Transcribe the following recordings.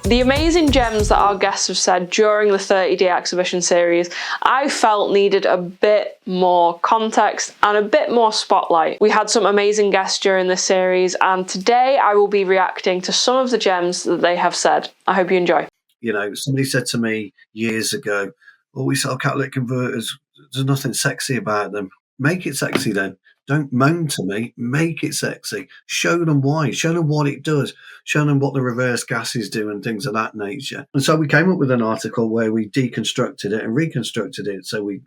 The amazing gems that our guests have said during the 30-day exhibition series, I felt needed a bit more context and a bit more spotlight. We had some amazing guests during this series, and today I will be reacting to some of the gems that they have said. I hope you enjoy. You know, somebody said to me years ago, "Oh, we sell catalytic converters. There's nothing sexy about them." Make it sexy then. Don't moan to me. Make it sexy. Show them why. Show them what it does. Show them what the reverse gases do and things of that nature. And so we came up with an article where we deconstructed it and reconstructed it. So we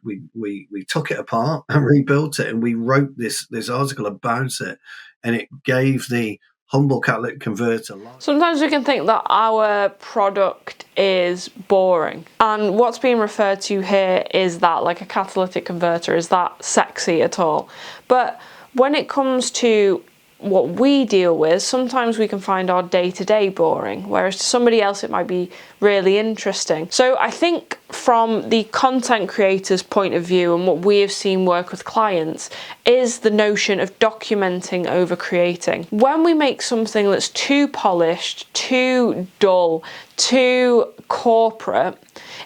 took it apart and rebuilt it, and we wrote this article about it, and it gave the humble catalytic converter life. Sometimes we can think that our product is boring, and what's being referred to here is that, like a catalytic converter, is that sexy at all? But when it comes to what we deal with, sometimes we can find our day-to-day boring, whereas to somebody else it might be really interesting. So I think from the content creator's point of view, and what we have seen work with clients, is the notion of documenting over creating. When we make something that's too polished, too dull, too corporate,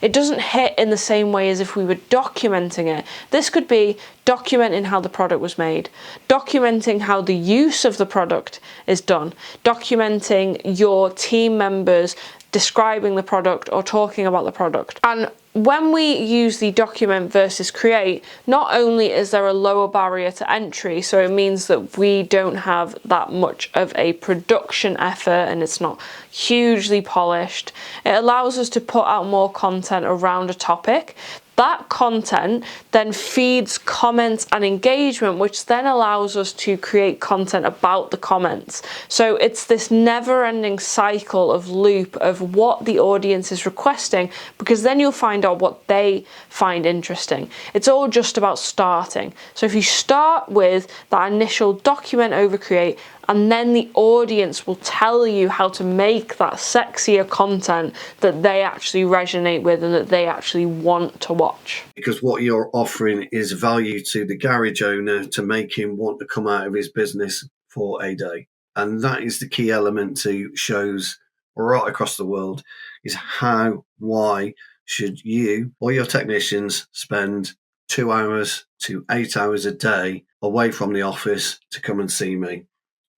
it doesn't hit in the same way as if we were documenting it. This could be documenting how the product was made, documenting how the use of the product is done, documenting your team members describing the product or talking about the product. And when we use the document versus create, not only is there a lower barrier to entry, so it means that we don't have that much of a production effort and it's not hugely polished, it allows us to put out more content around a topic. That content then feeds comments and engagement, which then allows us to create content about the comments. So it's this never-ending cycle of loop of what the audience is requesting, because then you'll find out what they find interesting. It's all just about starting. So if you start with that initial document over create, and then the audience will tell you how to make that sexier content that they actually resonate with and that they actually want to watch. Because what you're offering is value to the garage owner to make him want to come out of his business for a day. And that is the key element to shows right across the world, is why should you or your technicians spend 2 hours to 8 hours a day away from the office to come and see me?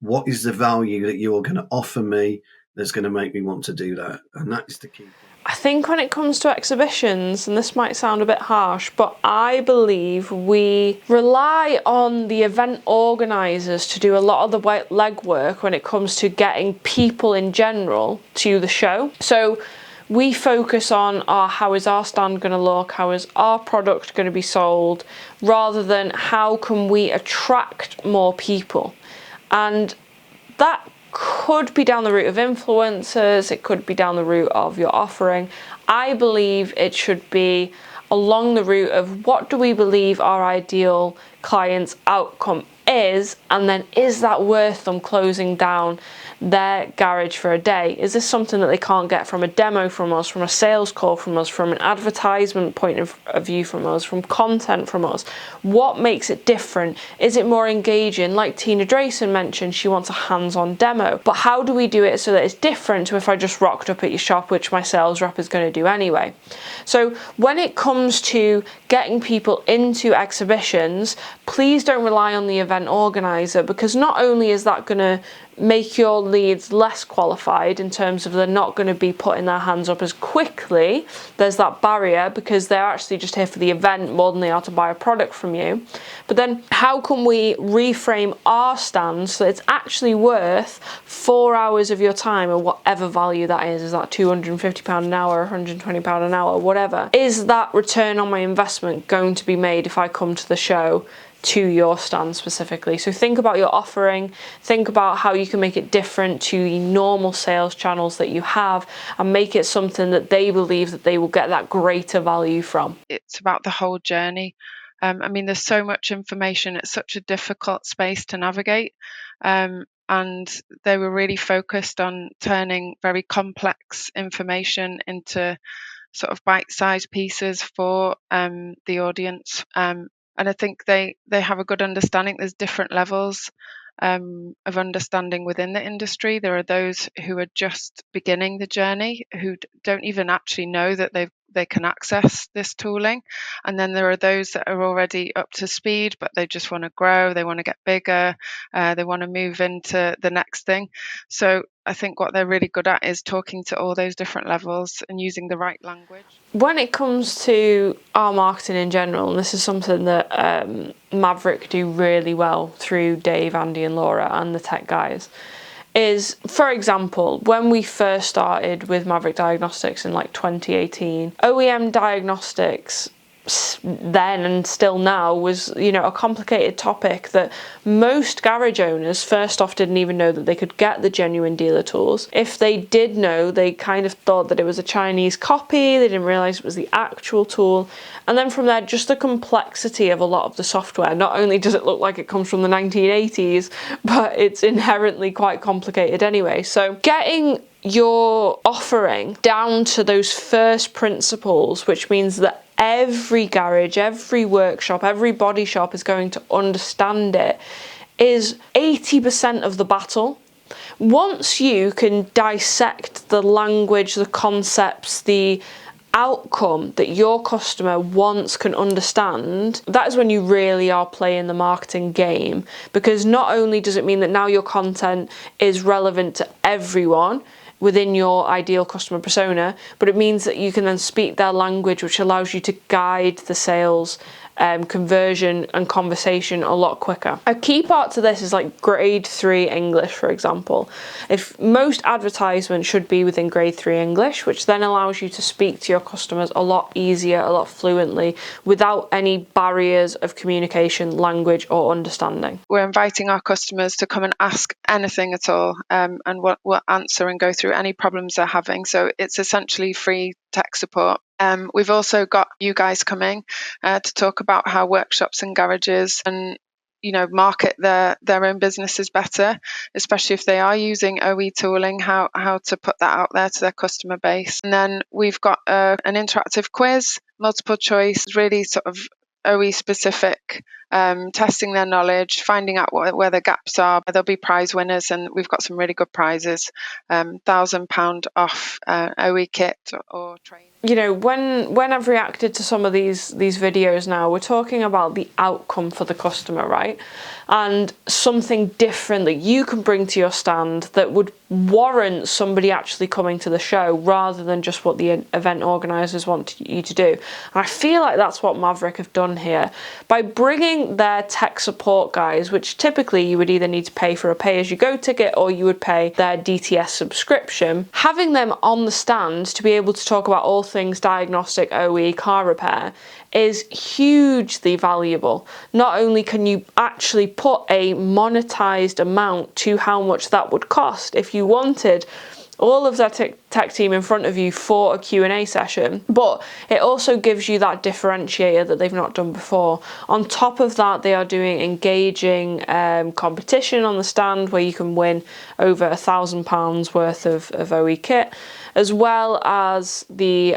What is the value that you're going to offer me that's going to make me want to do that? And that is the key. I think when it comes to exhibitions, and this might sound a bit harsh, but I believe we rely on the event organisers to do a lot of the legwork when it comes to getting people in general to the show. So we focus on how is our stand going to look, how is our product going to be sold, rather than how can we attract more people. And that could be down the route of influencers, it could be down the route of your offering. I believe it should be along the route of what do we believe our ideal client's outcome is, and then is that worth them closing down their garage for a day? Is this something that they can't get from a demo from us, from a sales call from us, from an advertisement point of view from us, from content from us? What makes it different? Is it more engaging? Like Tina Drayson mentioned, she wants a hands-on demo, but how do we do it so that it's different to if I just rocked up at your shop, which my sales rep is going to do anyway? So when it comes to getting people into exhibitions, please don't rely on the event organizer, because not only is that going to make your leads less qualified in terms of they're not going to be putting their hands up as quickly, there's that barrier because they're actually just here for the event more than they are to buy a product from you. But then how can we reframe our stand so that it's actually worth 4 hours of your time, or whatever value that is that £250 an hour, £120 an hour, whatever? Is that return on my investment going to be made if I come to the show to your stand specifically? So think about your offering, think about how you can make it different to the normal sales channels that you have, and make it something that they believe that they will get that greater value from. It's about the whole journey. I mean, there's so much information, it's such a difficult space to navigate, and they were really focused on turning very complex information into sort of bite-sized pieces for the audience. And I think they have a good understanding. There's different levels of understanding within the industry. There are those who are just beginning the journey, who don't even actually know that they can access this tooling. And then there are those that are already up to speed, but they just want to grow, they want to get bigger, they want to move into the next thing. So I think what they're really good at is talking to all those different levels and using the right language. When it comes to our marketing in general, and this is something that Maverick do really well through Dave, Andy and Laura and the tech guys, is, for example, when we first started with Maverick Diagnostics in like 2018, OEM diagnostics then and still now was, you know, a complicated topic that most garage owners first off didn't even know that they could get the genuine dealer tools. If they did know, they kind of thought that it was a Chinese copy, they didn't realize it was the actual tool. And then from there, just the complexity of a lot of the software. Not only does it look like it comes from the 1980s, but it's inherently quite complicated anyway. So getting your offering down to those first principles, which means that every garage, every workshop, every body shop is going to understand it, is 80% of the battle. Once you can dissect the language, the concepts, the outcome that your customer wants, can understand, that is when you really are playing the marketing game, because not only does it mean that now your content is relevant to everyone within your ideal customer persona, but it means that you can then speak their language, which allows you to guide the sales conversion and conversation a lot quicker. A key part to this is like grade 3 English, for example. If most advertisements should be within grade 3 English, which then allows you to speak to your customers a lot easier, a lot fluently, without any barriers of communication, language or understanding. We're inviting our customers to come and ask anything at all, and we'll answer and go through any problems they're having. So it's essentially free tech support. We've also got you guys coming to talk about how workshops and garages and, you know, market their own businesses better, especially if they are using OE tooling, how to put that out there to their customer base. And then we've got an interactive quiz, multiple choice, really sort of OE specific, testing their knowledge, finding out where the gaps are. There'll be prize winners, and we've got some really good prizes, £1,000 off OE kit or training. You know, when I've reacted to some of these videos now, we're talking about the outcome for the customer, right? And something different that you can bring to your stand that would warrant somebody actually coming to the show, rather than just what the event organisers want you to do. And I feel like that's what Maverick have done here. By bringing their tech support guys, which typically you would either need to pay for a pay-as-you-go ticket or you would pay their DTS subscription, having them on the stand to be able to talk about all things diagnostic, OE, car repair is hugely valuable. Not only can you actually put a monetized amount to how much that would cost if you wanted all of their tech team in front of you for a Q&A session, but it also gives you that differentiator that they've not done before. On top of that, they are doing engaging competition on the stand where you can win over £1,000 worth of OE kit, as well as the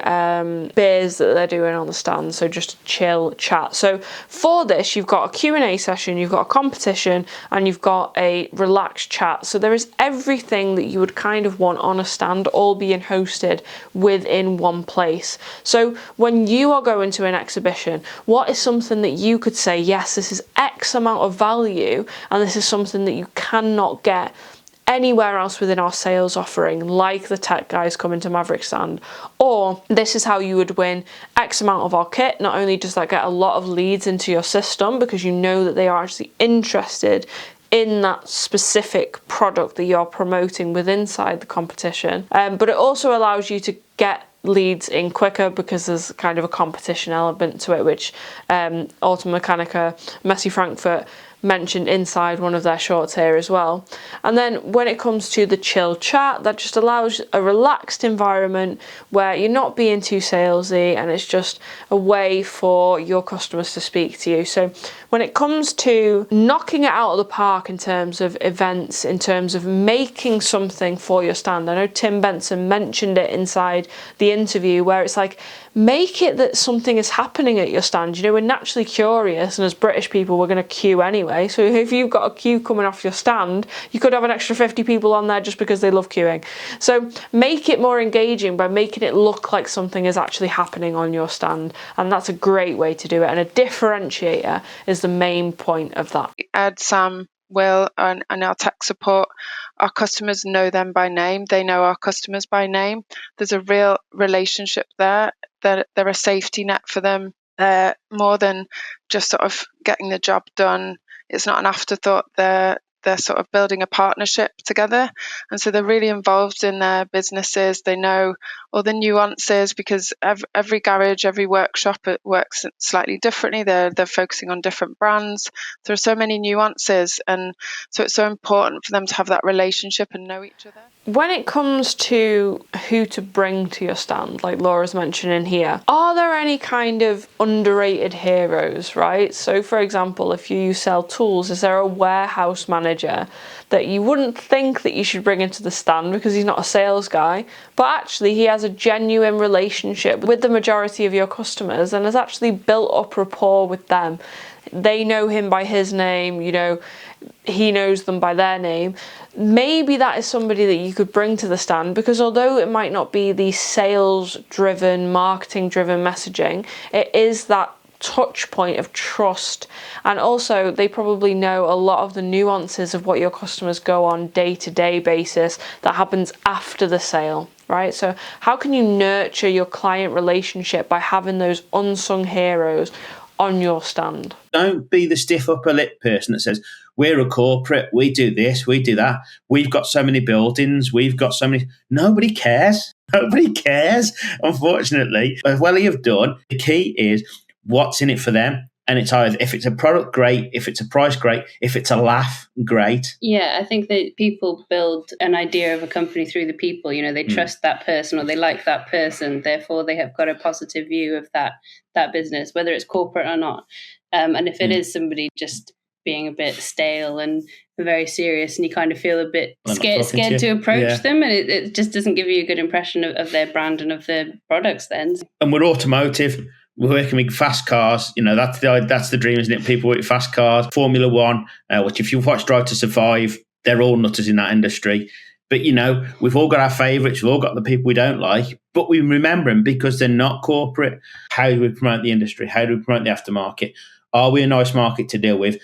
beers that they're doing on the stand, so just a chill chat. So for this, you've got a Q&A session, you've got a competition, and you've got a relaxed chat. So there is everything that you would kind of want on a stand, all being hosted within one place. So when you are going to an exhibition, what is something that you could say, yes, this is X amount of value, and this is something that you cannot get anywhere else within our sales offering, like the tech guys coming to Maverick stand, or this is how you would win X amount of our kit. Not only does that get a lot of leads into your system because you know that they are actually interested in that specific product that you're promoting with inside the competition, but it also allows you to get leads in quicker because there's kind of a competition element to it, which Automechanica Messi Frankfurt mentioned inside one of their shorts here as well. And then when it comes to the chill chat, that just allows a relaxed environment where you're not being too salesy, and it's just a way for your customers to speak to you. So when it comes to knocking it out of the park in terms of events, in terms of making something for your stand, I know Tim Benson mentioned it inside the interview, where it's like make it that something is happening at your stand. You know, we're naturally curious, and as British people, we're going to queue anyway. So if you've got a queue coming off your stand, you could have an extra 50 people on there just because they love queuing. So make it more engaging by making it look like something is actually happening on your stand. And that's a great way to do it. And a differentiator is the main point of that. Ed, Sam, Will, and our tech support, our customers know them by name. They know our customers by name. There's a real relationship there. They're a safety net for them. They're more than just sort of getting the job done. It's not an afterthought. They're sort of building a partnership together. And so they're really involved in their businesses. They know all the nuances because every garage, every workshop, it works slightly differently. They're focusing on different brands. There are so many nuances. And so it's so important for them to have that relationship and know each other. When it comes to who to bring to your stand, like Laura's mentioning here, are there any kind of underrated heroes, right? So for example, if you sell tools, is there a warehouse manager that you wouldn't think that you should bring into the stand because he's not a sales guy, but actually he has a genuine relationship with the majority of your customers and has actually built up rapport with them? They know him by his name, you know, he knows them by their name. Maybe that is somebody that you could bring to the stand, because although it might not be the sales driven, marketing driven messaging, it is that touch point of trust. And also they probably know a lot of the nuances of what your customers go on day-to-day basis that happens after the sale, right? So how can you nurture your client relationship by having those unsung heroes on your stand? Don't be the stiff upper lip person that says, we're a corporate, we do this, we do that, we've got so many buildings, we've got so many. Nobody cares. Nobody cares, unfortunately. As well you've done, the key is what's in it for them. And it's either, if it's a product, great. If it's a price, great. If it's a laugh, great. Yeah, I think that people build an idea of a company through the people. You know, they trust that person or they like that person. Therefore, they have got a positive view of that business, whether it's corporate or not. And if it is somebody just being a bit stale and very serious, and you kind of feel a bit scared to approach them, and it just doesn't give you a good impression of their brand and of their products then. And we're automotive. We're working with fast cars. You know, that's the dream, isn't it? People work with fast cars. Formula One, which if you've watched Drive to Survive, they're all nutters in that industry. But, you know, we've all got our favourites. We've all got the people we don't like. But we remember them because they're not corporate. How do we promote the industry? How do we promote the aftermarket? Are we a nice market to deal with?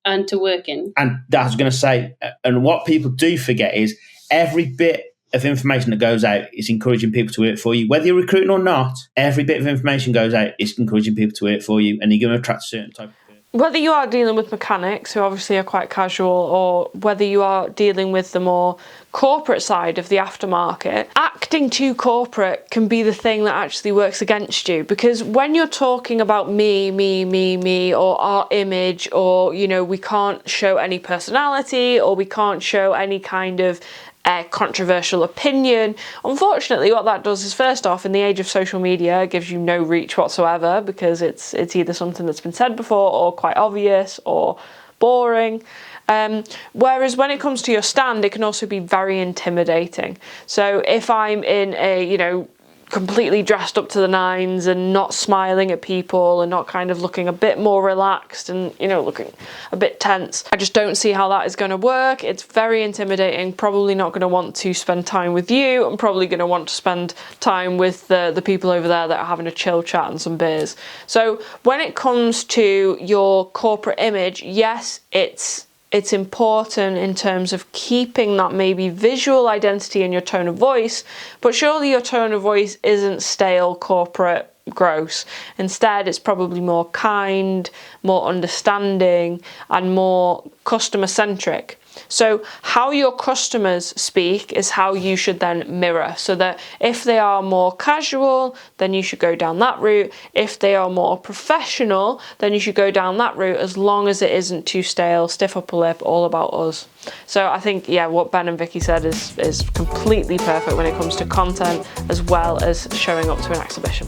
And to work in. And I was going to say, and what people do forget is every bit of information that goes out is encouraging people to work for you. Whether you're recruiting or not, every bit of information goes out is encouraging people to work for you, and you're going to attract a certain type of person. Whether you are dealing with mechanics who obviously are quite casual, or whether you are dealing with the more corporate side of the aftermarket, acting too corporate can be the thing that actually works against you. Because when you're talking about me, or our image, or, you know, we can't show any personality, or we can't show any kind of controversial opinion, unfortunately what that does is, first off, in the age of social media, it gives you no reach whatsoever, because it's either something that's been said before or quite obvious or boring. Whereas when it comes to your stand, it can also be very intimidating. So if I'm in a, you know, completely dressed up to the nines and not smiling at people and not kind of looking a bit more relaxed and, you know, looking a bit tense, I just don't see how that is going to work. It's very intimidating. Probably not going to want to spend time with you. I'm probably going to want to spend time with the people over there that are having a chill chat and some beers. So when it comes to your corporate image, yes, it's important in terms of keeping that maybe visual identity in your tone of voice, but surely your tone of voice isn't stale, corporate, gross. Instead, it's probably more kind, more understanding, and more customer-centric. So how your customers speak is how you should then mirror, so that if they are more casual, then you should go down that route. If they are more professional, then you should go down that route, as long as it isn't too stale, stiff upper lip, all about us. So I think, yeah, what Ben and Vicky said is completely perfect when it comes to content as well as showing up to an exhibition.